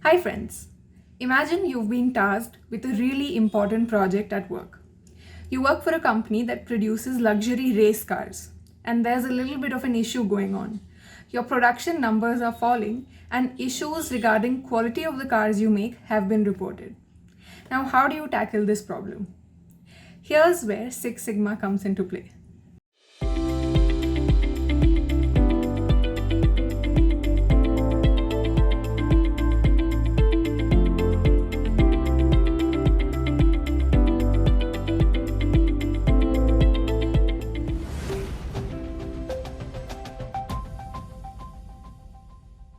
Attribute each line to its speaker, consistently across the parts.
Speaker 1: Hi friends, imagine you've been tasked with a really important project at work. You work for a company that produces luxury race cars, and there's a little bit of an issue going on. Your production numbers are falling, and issues regarding quality of the cars you make have been reported. Now, how do you tackle this problem? Here's where Six Sigma comes into play.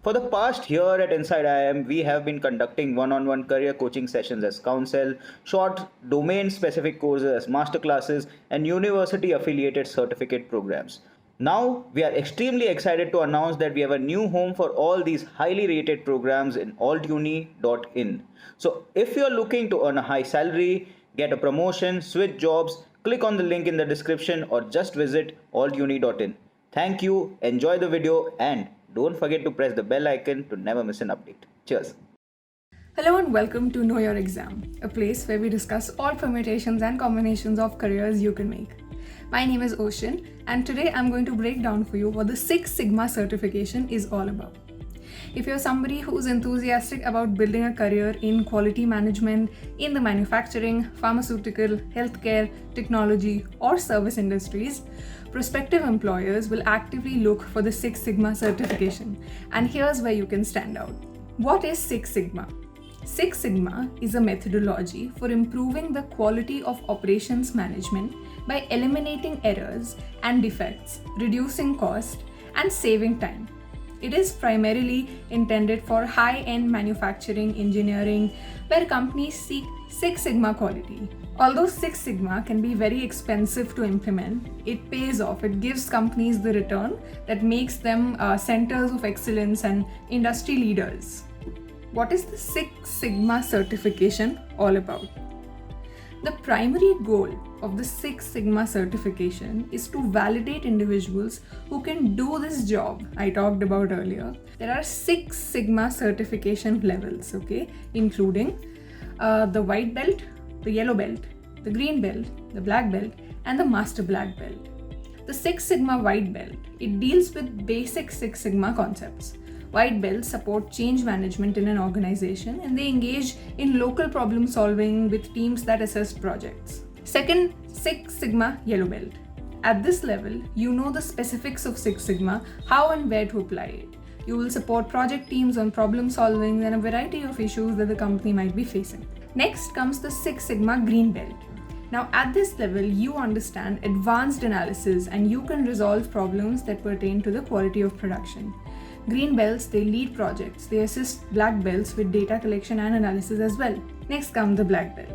Speaker 2: For the past year at Inside IIM, we have been conducting one-on-one career coaching sessions as counsel, short domain-specific courses as masterclasses, and university-affiliated certificate programs. Now, we are extremely excited to announce that we have a new home for all these highly rated programs in AltUni.in. So, if you are looking to earn a high salary, get a promotion, switch jobs, click on the link in the description or just visit altuni.in. Thank you, enjoy the video, and don't forget to press the bell icon to never miss an update. Cheers.
Speaker 1: Hello and welcome to Know Your Exam, a place where we discuss all permutations and combinations of careers you can make. My name is Oshin, and today I'm going to break down for you what the Six Sigma certification is all about. If you're somebody who's enthusiastic about building a career in quality management, in the manufacturing, pharmaceutical, healthcare, technology, or service industries, prospective employers will actively look for the Six Sigma certification. And here's where you can stand out. What is Six Sigma? Six Sigma is a methodology for improving the quality of operations management by eliminating errors and defects, reducing cost, and saving time. It is primarily intended for high-end manufacturing engineering, where companies seek Six Sigma quality. Although Six Sigma can be very expensive to implement, it pays off. It gives companies the return that makes them centers of excellence and industry leaders. What is the Six Sigma certification all about? The primary goal of the Six Sigma certification is to validate individuals who can do this job I talked about earlier. There are Six Sigma certification levels, including the white belt, the yellow belt, the green belt, the black belt, and the master black belt. The Six Sigma white belt, it deals with basic Six Sigma concepts. White belts support change management in an organization, and they engage in local problem solving with teams that assess projects. Second, Six Sigma yellow belt. At this level, you know the specifics of Six Sigma, how and where to apply it. You will support project teams on problem solving and a variety of issues that the company might be facing. Next comes the Six Sigma green belt. Now at this level, you understand advanced analysis and you can resolve problems that pertain to the quality of production. Green belts, they lead projects. They assist black belts with data collection and analysis as well. Next comes the black belt.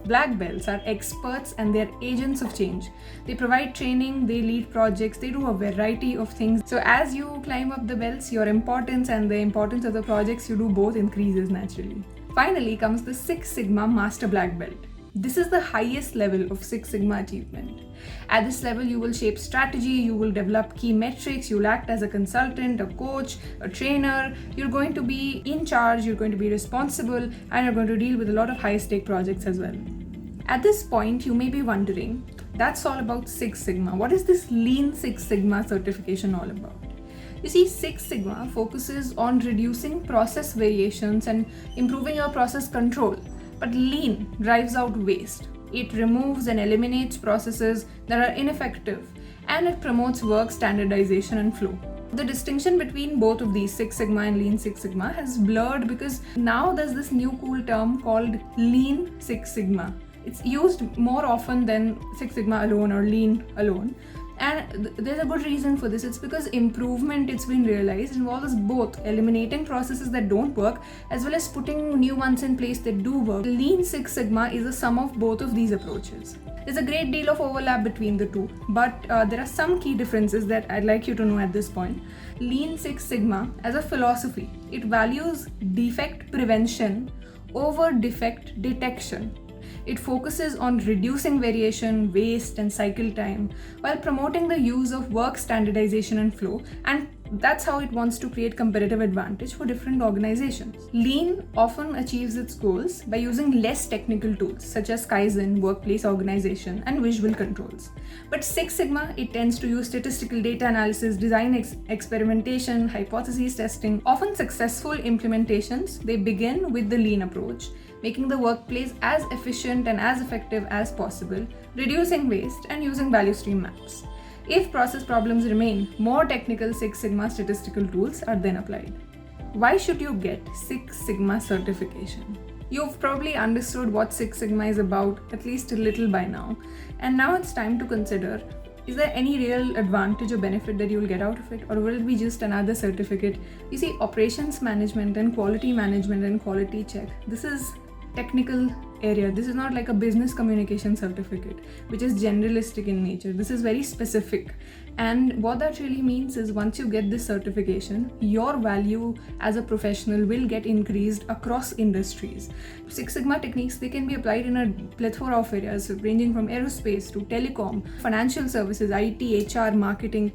Speaker 1: Black belts are experts and they're agents of change. They provide training, they lead projects, they do a variety of things. So as you climb up the belts, your importance and the importance of the projects you do both increases naturally. Finally comes the Six Sigma Master Black Belt. This is the highest level of Six Sigma achievement. At this level, you will shape strategy, you will develop key metrics, you'll act as a consultant, a coach, a trainer. You're going to be in charge, you're going to be responsible, and you're going to deal with a lot of high-stake projects as well. At this point, you may be wondering, that's all about Six Sigma. What is this Lean Six Sigma certification all about? You see, Six Sigma focuses on reducing process variations and improving your process control. But Lean drives out waste. It removes and eliminates processes that are ineffective, and it promotes work standardization and flow. The distinction between both of these, Six Sigma and Lean Six Sigma, has blurred because now there's this new cool term called Lean Six Sigma. It's used more often than Six Sigma alone or Lean alone. And there's a good reason for this. It's because improvement, it's been realized, involves both eliminating processes that don't work as well as putting new ones in place that do work. Lean Six Sigma is a sum of both of these approaches. There's a great deal of overlap between the two, but there are some key differences that I'd like you to know at this point. Lean Six Sigma, as a philosophy, it values defect prevention over defect detection. It focuses on reducing variation, waste, and cycle time while promoting the use of work standardization and flow, and That's how it wants to create competitive advantage for different organizations. Lean often achieves its goals by using less technical tools such as Kaizen, workplace organization, and visual controls. But Six Sigma, it tends to use statistical data analysis, design experimentation, hypothesis testing. Often successful implementations, they begin with the lean approach, making the workplace as efficient and as effective as possible, reducing waste, and using value stream maps. If process problems remain, more technical Six Sigma statistical tools are then applied. Why should you get Six Sigma certification? You've probably understood what Six Sigma is about, at least a little by now. And now it's time to consider, is there any real advantage or benefit that you'll get out of it, or will it be just another certificate? You see, operations management and quality management and quality check, this is technical area. This is not like a business communication certificate, which is generalistic in nature. This is very specific. And what that really means is once you get this certification, your value as a professional will get increased across industries. Six Sigma techniques, they can be applied in a plethora of areas, ranging from aerospace to telecom, financial services, IT, HR, marketing.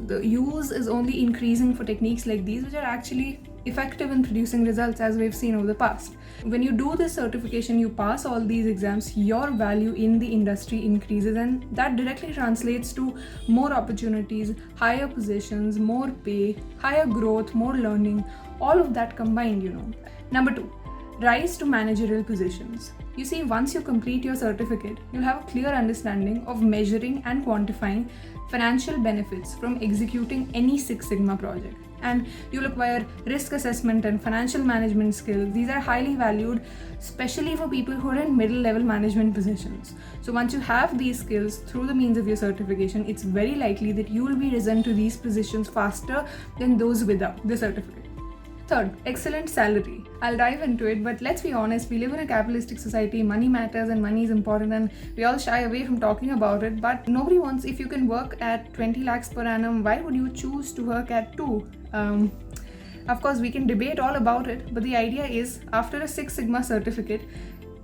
Speaker 1: The use is only increasing for techniques like these, which are actually effective in producing results, as we've seen over the past. When you do this certification, you pass all these exams, your value in the industry increases, and that directly translates to more opportunities, higher positions, more pay, higher growth, more learning, all of that combined. Number 2, rise to managerial positions. You see, once you complete your certificate, you'll have a clear understanding of measuring and quantifying financial benefits from executing any Six Sigma project. And you'll acquire risk assessment and financial management skills. These are highly valued, especially for people who are in middle-level management positions. So once you have these skills through the means of your certification, it's very likely that you will be risen to these positions faster than those without the certificate. Third, excellent salary. I'll dive into it, but let's be honest, we live in a capitalistic society, money matters and money is important, and we all shy away from talking about it, but nobody wants, if you can work at 20 lakhs per annum, why would you choose to work at 2? Of course, we can debate all about it, but the idea is, after a Six Sigma certificate,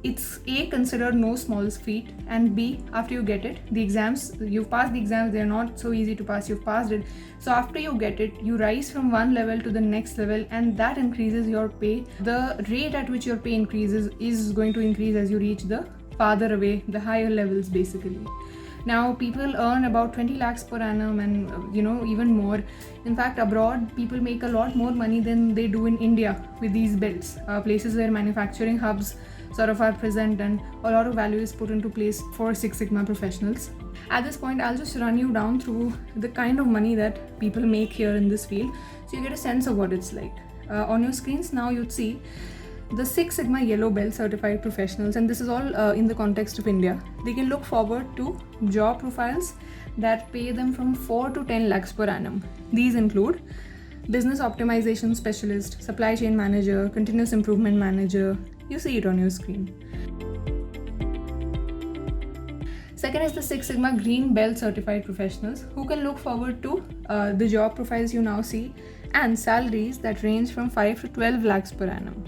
Speaker 1: it's A, considered no small feat, and B, after you get it, the exams, you've passed the exams, they're not so easy to pass, you've passed it. So after you get it, you rise from one level to the next level, and that increases your pay. The rate at which your pay increases is going to increase as you reach the farther away, the higher levels basically. Now, people earn about 20 lakhs per annum and, even more. In fact, abroad, people make a lot more money than they do in India with these belts. Places where manufacturing hubs sort of are present and a lot of value is put into place for Six Sigma professionals. At this point, I'll just run you down through the kind of money that people make here in this field, so you get a sense of what it's like. On your screens now, you'd see the Six Sigma Yellow Belt certified professionals, and this is all in the context of India. They can look forward to job profiles that pay them from 4 to 10 lakhs per annum. These include business optimization specialist, supply chain manager, continuous improvement manager. You see it on your screen. Second is the Six Sigma Green Belt certified professionals, who can look forward to the job profiles you now see and salaries that range from 5 to 12 lakhs per annum.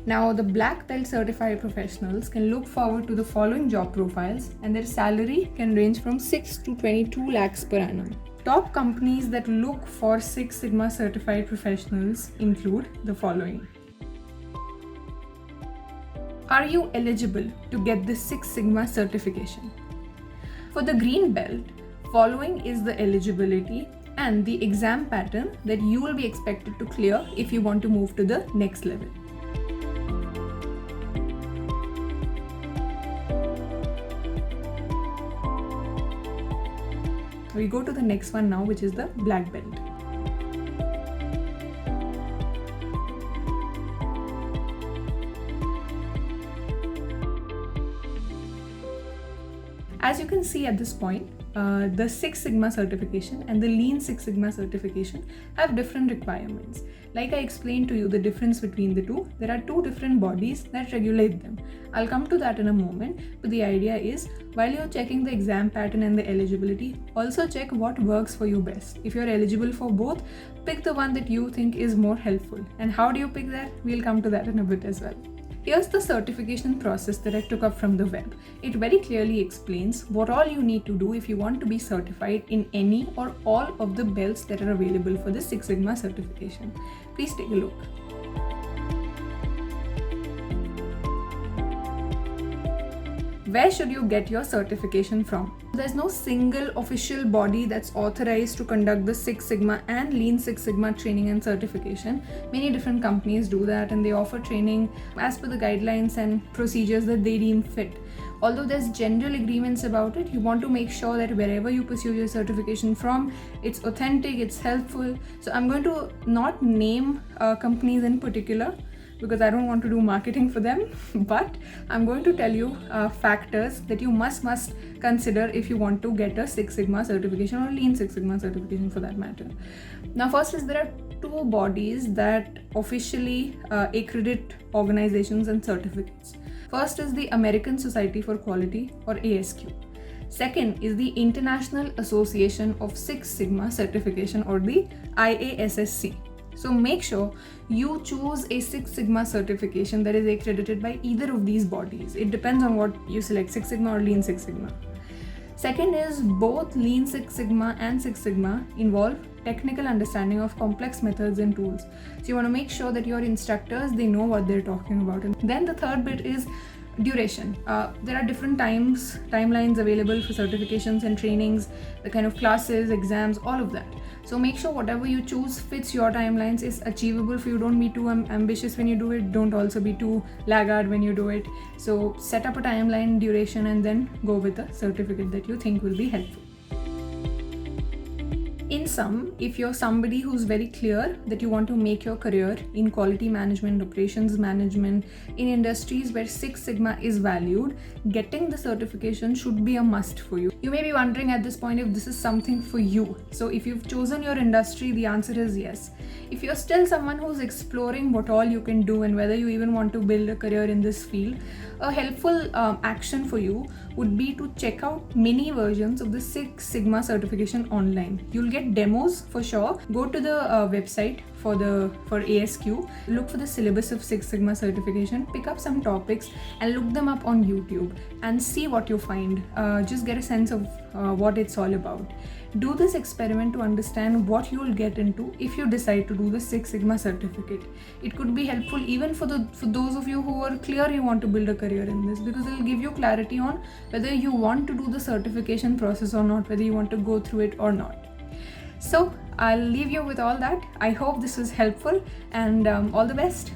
Speaker 1: Now, the Black Belt certified professionals can look forward to the following job profiles, and their salary can range from 6 to 22 lakhs per annum. Top companies that look for Six Sigma certified professionals include the following. Are you eligible to get the Six Sigma certification? For the Green Belt, following is the eligibility and the exam pattern that you will be expected to clear if you want to move to the next level. We go to the next one now, which is the Black Belt. As you can see at this point, the Six Sigma certification and the Lean Six Sigma certification have different requirements. Like I explained to you the difference between the two, there are two different bodies that regulate them. I'll come to that in a moment, but the idea is, while you're checking the exam pattern and the eligibility, also check what works for you best. If you're eligible for both, pick the one that you think is more helpful. And how do you pick that? We'll come to that in a bit as well. Here's the certification process that I took up from the web. It very clearly explains what all you need to do if you want to be certified in any or all of the belts that are available for the Six Sigma certification. Please take a look. Where should you get your certification from? There's no single official body that's authorized to conduct the Six Sigma and Lean Six Sigma training and certification. Many different companies do that, and they offer training as per the guidelines and procedures that they deem fit. Although there's general agreements about it, you want to make sure that wherever you pursue your certification from, it's authentic, it's helpful. So I'm going to not name companies in particular, because I don't want to do marketing for them, but I'm going to tell you factors that you must consider if you want to get a Six Sigma certification or Lean Six Sigma certification for that matter. Now, first is there are two bodies that officially accredit organizations and certificates. First is the American Society for Quality, or ASQ. Second is the International Association of Six Sigma Certification, or the IASSC. So make sure you choose a Six Sigma certification that is accredited by either of these bodies. It depends on what you select, Six Sigma or Lean Six Sigma. Second is both Lean Six Sigma and Six Sigma involve technical understanding of complex methods and tools. So you want to make sure that your instructors, they know what they're talking about. And then the third bit is duration. There are different timelines available for certifications and trainings, the kind of classes, exams, all of that. So make sure whatever you choose fits your timelines, is achievable for you. Don't be too ambitious when you do it. Don't also be too laggard when you do it. So set up a timeline, duration, and then go with a certificate that you think will be helpful. In sum, if you're somebody who's very clear that you want to make your career in quality management, operations management, in industries where Six Sigma is valued, getting the certification should be a must for you. You may be wondering at this point if this is something for you. So if you've chosen your industry, the answer is yes. If you're still someone who's exploring what all you can do and whether you even want to build a career in this field, a helpful action for you would be to check out mini versions of the Six Sigma certification online. You'll get demos for sure. Go to the website for ASQ, look for the syllabus of Six Sigma certification, pick up some topics and look them up on YouTube and see what you find. Just get a sense of what it's all about. Do this experiment to understand what you will get into if you decide to do the Six Sigma certificate. It could be helpful even for those of you who are clear you want to build a career in this, because it will give you clarity on whether you want to do the certification process or not, whether you want to go through it or not. So I'll leave you with all that. I hope this was helpful, and all the best.